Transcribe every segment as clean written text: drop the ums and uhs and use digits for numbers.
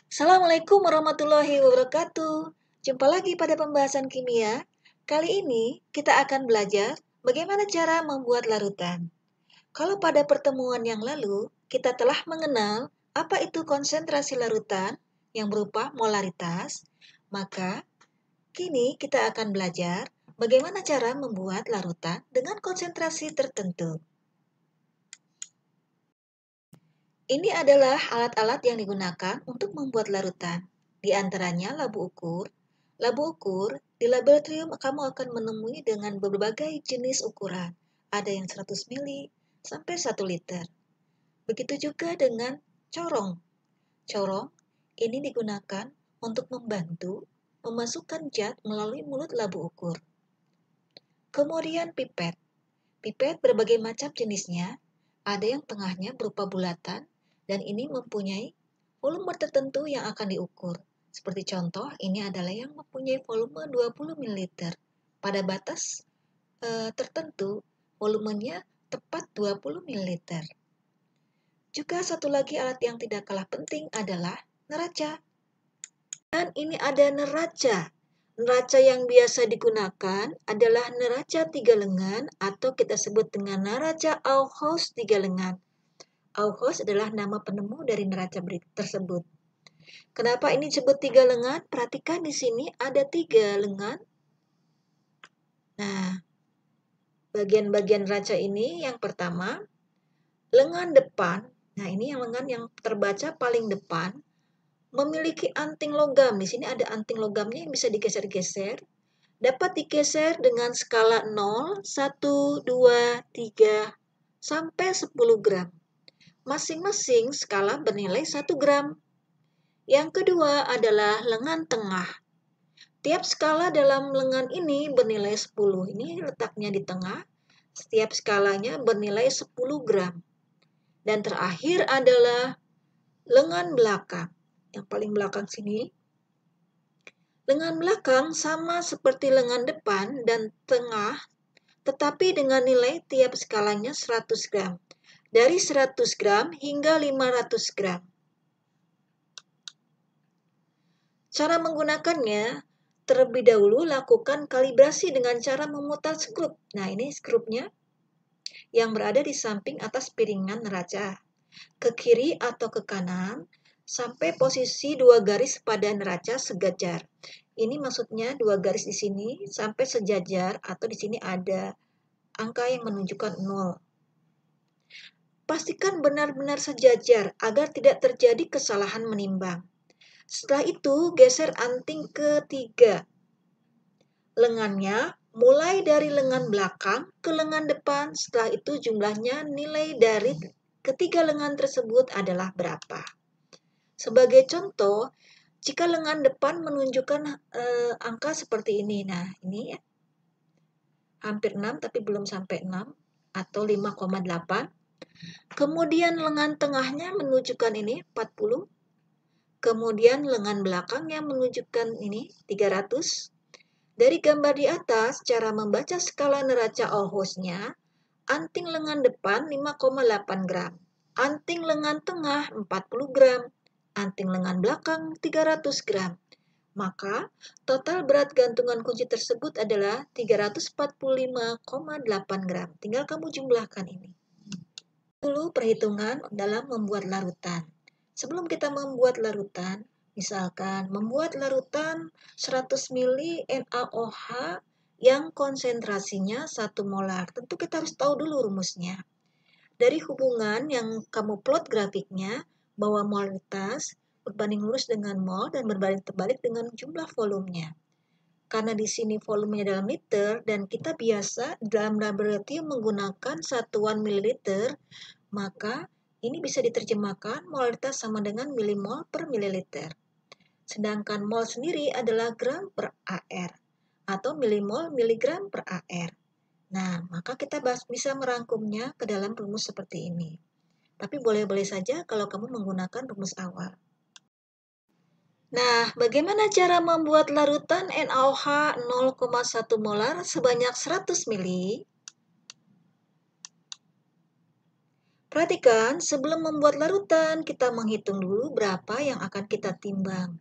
Assalamualaikum warahmatullahi wabarakatuh. Jumpa lagi pada pembahasan kimia. Kali ini kita akan belajar bagaimana cara membuat larutan. Kalau pada pertemuan yang lalu kita telah mengenal apa itu konsentrasi larutan yang berupa molaritas, maka kini kita akan belajar bagaimana cara membuat larutan dengan konsentrasi tertentu. Ini adalah alat-alat yang digunakan untuk membuat larutan. Di antaranya labu ukur. Labu ukur, di laboratorium kamu akan menemui dengan berbagai jenis ukuran. Ada yang 100 mili sampai 1 liter. Begitu juga dengan corong. Corong ini digunakan untuk membantu memasukkan zat melalui mulut labu ukur. Kemudian pipet. Pipet berbagai macam jenisnya. Ada yang tengahnya berupa bulatan, dan ini mempunyai volume tertentu yang akan diukur. Seperti contoh, ini adalah yang mempunyai volume 20 ml. Pada batas tertentu, volumenya tepat 20 ml. Juga satu lagi alat yang tidak kalah penting adalah neraca. Dan ini ada neraca. Neraca yang biasa digunakan adalah neraca 3 lengan atau kita sebut dengan neraca Auhaus 3 lengan. Auhaus adalah nama penemu dari neraca tersebut. Kenapa ini disebut 3 lengan? Perhatikan di sini ada 3 lengan. Nah, bagian-bagian neraca ini yang pertama, lengan depan. Nah, ini yang lengan yang terbaca paling depan memiliki anting logam. Di sini ada anting logamnya yang bisa digeser-geser. Dapat digeser dengan skala 0, 1, 2, 3, sampai 10 gram. Masing-masing skala bernilai 1 gram. Yang kedua adalah lengan tengah. Tiap skala dalam lengan ini bernilai 10. Ini letaknya di tengah. Setiap skalanya bernilai 10 gram. Dan terakhir adalah lengan belakang. Yang paling belakang sini. Lengan belakang sama seperti lengan depan dan tengah, tetapi dengan nilai tiap skalanya 100 gram. Dari 100 gram hingga 500 gram. Cara menggunakannya, terlebih dahulu lakukan kalibrasi dengan cara memutar skrup. Nah, ini skrupnya yang berada di samping atas piringan neraca. Ke kiri atau ke kanan, sampai posisi 2 garis pada neraca sejajar. Ini maksudnya 2 garis di sini sampai sejajar atau di sini ada angka yang menunjukkan 0. Pastikan benar-benar sejajar agar tidak terjadi kesalahan menimbang. Setelah itu, geser anting ketiga. Lengannya mulai dari lengan belakang ke lengan depan. Setelah itu jumlahnya nilai dari ketiga lengan tersebut adalah berapa. Sebagai contoh, jika lengan depan menunjukkan angka seperti ini. Nah, ini ya. Hampir 6 tapi belum sampai 6 atau 5,8. Kemudian lengan tengahnya menunjukkan ini 40. Kemudian lengan belakangnya menunjukkan ini 300. Dari gambar di atas, cara membaca skala neraca Auhausnya, anting lengan depan 5,8 gram, anting lengan tengah 40 gram, anting lengan belakang 300 gram. Maka, total berat gantungan kunci tersebut adalah 345,8 gram. Tinggal kamu jumlahkan ini. Dulu perhitungan dalam membuat larutan. Sebelum kita membuat larutan, misalkan membuat larutan 100 mili NaOH yang konsentrasinya 1 molar. Tentu kita harus tahu dulu rumusnya. Dari hubungan yang kamu plot grafiknya, bahwa molaritas berbanding lurus dengan mol dan berbanding terbalik dengan jumlah volumenya. Karena di sini volumenya dalam liter dan kita biasa dalam laboratorium menggunakan satuan mililiter, maka ini bisa diterjemahkan molaritas sama dengan milimol per mililiter. Sedangkan mol sendiri adalah gram per AR atau milimol miligram per AR. Nah, maka kita bisa merangkumnya ke dalam rumus seperti ini. Tapi boleh-boleh saja kalau kamu menggunakan rumus awal. Nah, bagaimana cara membuat larutan NaOH 0,1 molar sebanyak 100 mili? Perhatikan, sebelum membuat larutan, kita menghitung dulu berapa yang akan kita timbang.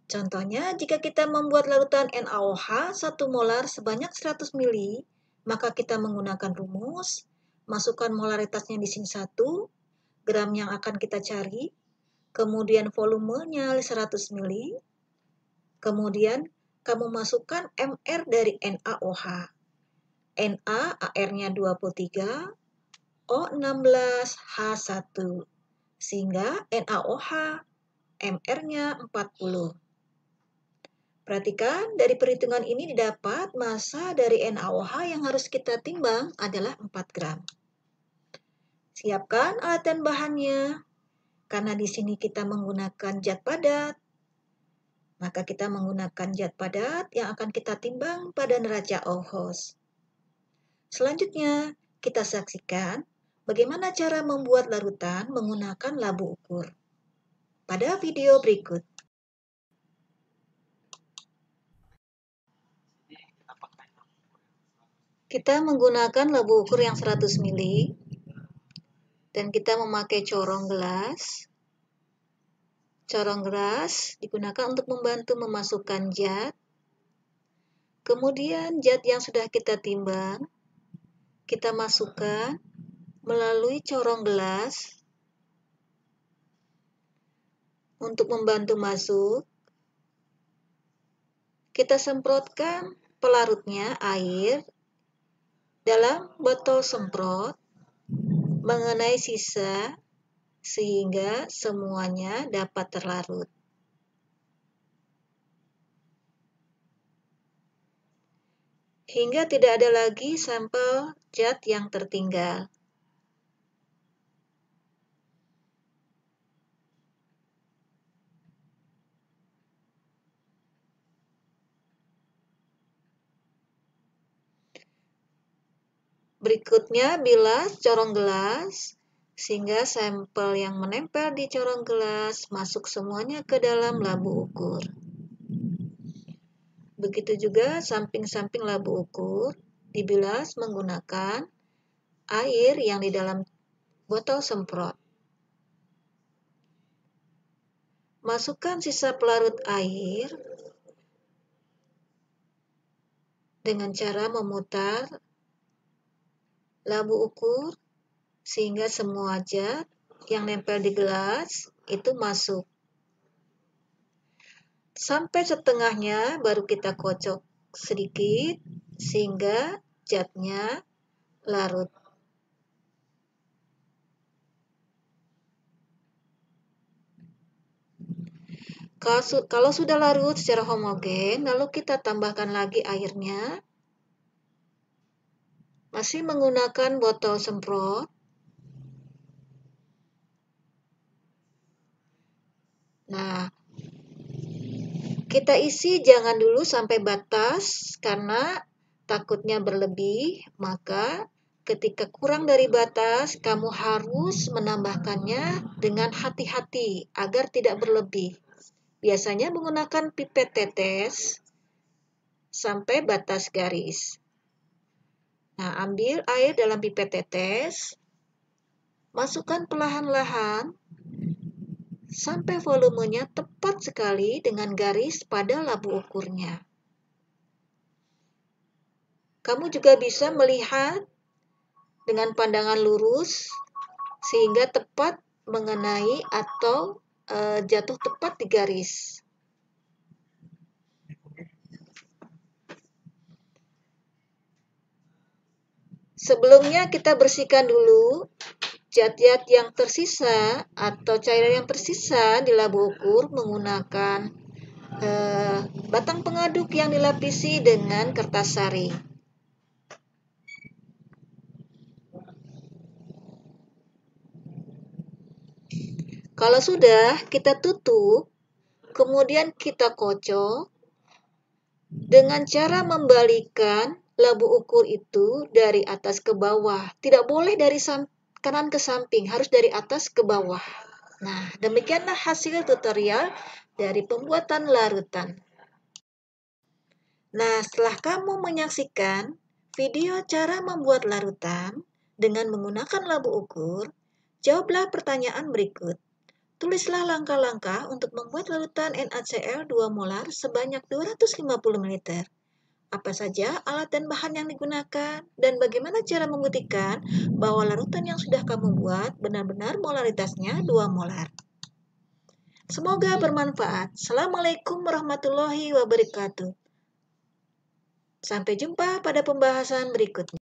Contohnya, jika kita membuat larutan NaOH 1 molar sebanyak 100 ml, maka kita menggunakan rumus, masukkan molaritasnya di sini 1, gram yang akan kita cari, kemudian volumenya 100 ml, kemudian kamu masukkan mR dari NaOH. Na, AR-nya 23, O16, H1, sehingga NaOH mR-nya 40. Perhatikan, dari perhitungan ini didapat massa dari NaOH yang harus kita timbang adalah 4 gram. Siapkan alat dan bahannya, karena di sini kita menggunakan zat padat, maka kita menggunakan zat padat yang akan kita timbang pada neraca Oekhs. Selanjutnya, kita saksikan bagaimana cara membuat larutan menggunakan labu ukur pada video berikut. Kita menggunakan labu ukur yang 100 ml dan kita memakai corong gelas. Corong gelas digunakan untuk membantu memasukkan zat. Kemudian zat yang sudah kita timbang, kita masukkan melalui corong gelas untuk membantu masuk. Kita semprotkan pelarutnya air dalam botol semprot mengenai sisa sehingga semuanya dapat terlarut. Hingga tidak ada lagi sampel zat yang tertinggal. Berikutnya bilas corong gelas sehingga sampel yang menempel di corong gelas masuk semuanya ke dalam labu ukur. Begitu juga samping-samping labu ukur dibilas menggunakan air yang di dalam botol semprot. Masukkan sisa pelarut air dengan cara memutar labu ukur sehingga semua zat yang nempel di gelas itu masuk. Sampai setengahnya baru kita kocok sedikit sehingga zatnya larut. Kalau sudah larut secara homogen, lalu kita tambahkan lagi airnya. Masih menggunakan botol semprot. Nah, kita isi jangan dulu sampai batas karena takutnya berlebih, maka ketika kurang dari batas, kamu harus menambahkannya dengan hati-hati agar tidak berlebih. Biasanya menggunakan pipet tetes sampai batas garis. Nah, ambil air dalam pipet tetes, masukkan perlahan-lahan sampai volumenya tepat sekali dengan garis pada labu ukurnya. Kamu juga bisa melihat dengan pandangan lurus sehingga tepat mengenai atau jatuh tepat di garis. Sebelumnya kita bersihkan dulu zat-zat yang tersisa atau cairan yang tersisa di labu ukur menggunakan batang pengaduk yang dilapisi dengan kertas saring. Kalau sudah, kita tutup, kemudian kita kocok dengan cara membalikkan labu ukur itu dari atas ke bawah. Tidak boleh dari kanan ke samping, harus dari atas ke bawah. Nah, demikianlah hasil tutorial dari pembuatan larutan. Nah, setelah kamu menyaksikan video cara membuat larutan, Dengan menggunakan labu ukur, jawablah pertanyaan berikut. Tulislah langkah-langkah untuk membuat larutan NaCl 2 molar sebanyak 250 ml. Apa saja alat dan bahan yang digunakan, dan bagaimana cara membuktikan bahwa larutan yang sudah kamu buat benar-benar molaritasnya 2 molar. Semoga bermanfaat. Assalamualaikum warahmatullahi wabarakatuh. Sampai jumpa pada pembahasan berikutnya.